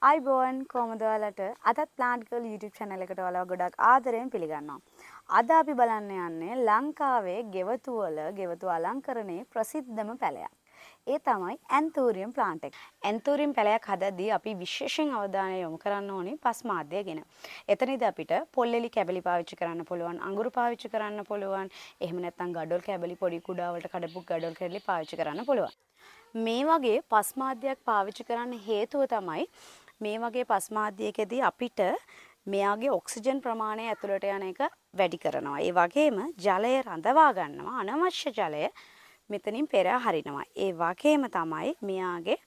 අයිබෝන් කොහමද ඔයාලට අදත් ප්ලාන්ට් ගර්ල් YouTube channel එකට ඔයාලව ගොඩක් ආදරයෙන් පිළිගන්නවා. අද අපි බලන්න යන්නේ ලංකාවේ ගෙවතු වල ගෙවතු අලංකරණයේ ප්‍රසිද්ධම පැලයක්. ඒ තමයි ඇන්තූරියම් ප්ලාන්ට් එක. ඇන්තූරියම් පැලයක් හදද්දී අපි විශේෂයෙන් අවධානය යොමු කරන්න ඕනේ පස් මාධ්‍ය ගැන. එතනදී අපිට පොල්ලෙලි කැබලි පාවිච්චි කරන්න පුළුවන්, අඟුරු පාවිච්චි කරන්න පුළුවන්, එහෙම නැත්නම් ගඩොල් කැබලි පොඩි කුඩා වලට කඩපු ගඩොල් කැබලි පාවිච්චි කරන්න පුළුවන්. මේ වගේ පස් මාධ්‍යයක් පාවිච්චි කරන්න හේතුව තමයි මේ වගේ පස් මාධ්‍යයකදී අපිට මෙයාගේ ඔක්සිජන් ප්‍රමාණය ඇතුළට යන එක වැඩි කරනවා. ඒ වගේම ජලය රඳවා ගන්නවා. අනවශ්‍ය ජලය මෙතනින් පෙර හරිනවා. ඒ වගේම තමයි මෙයාගේ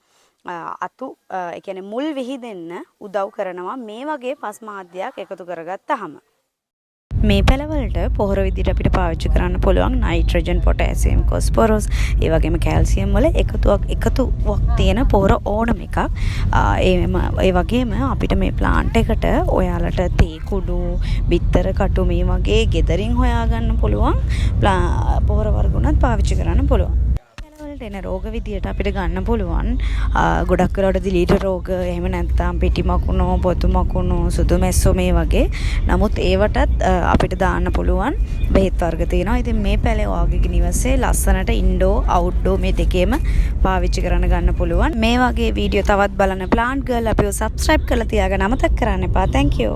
ඒ කියන්නේ මුල් විහිදෙන්න උදව් කරනවා මේ වගේ පස් මාධ්‍යයක් එකතු කරගත්තාම. මේ පැලවලට පොහොර විදිහට අපිට පාවිච්චි කරන්න පුළුවන් නයිට්‍රජන්, පොටෑසියම්, කොස්පොරස්, ඒ වගේම කැල්සියම් වල එකතුවක් තියෙන පොහොර ඕනම එකක්. ඒ වගේම අපිට මේ ප්ලාන්ට් එකට ඔයාලට තේ කුඩු, බිත්තර කටු මේ වගේ ගෙදරින් හොයාගන්න පුළුවන් පොහොර වර්ග උනත් පාවිච්චි කරන්න පුළුවන්. එන රෝග විදියට අපිට ගන්න පුළුවන් ගොඩක් වෙලාවට දිලීට රෝග, එහෙම නැත්නම් පිටි මකුණු, පොතු මකුණු, සුදු මැස්සෝ මේ වගේ. නමුත් ඒවටත් අපිට දාන්න පුළුවන් බෙහෙත් වර්ග තියෙනවා. ඉතින් මේ පැලේ ඔයාගේ නිවසේ ලස්සනට ඉන්ඩෝ අවුට්ඩෝ මේ දෙකේම පාවිච්චි කරන්න ගන්න පුළුවන්. මේ වගේ වීඩියෝ තවත් බලන්න ප්ලාන්ට් ගර්ල් අපිව සබ්ස්ක්‍රයිබ් කරලා තියාගන්න අමතක කරන්න එපා. Thank you.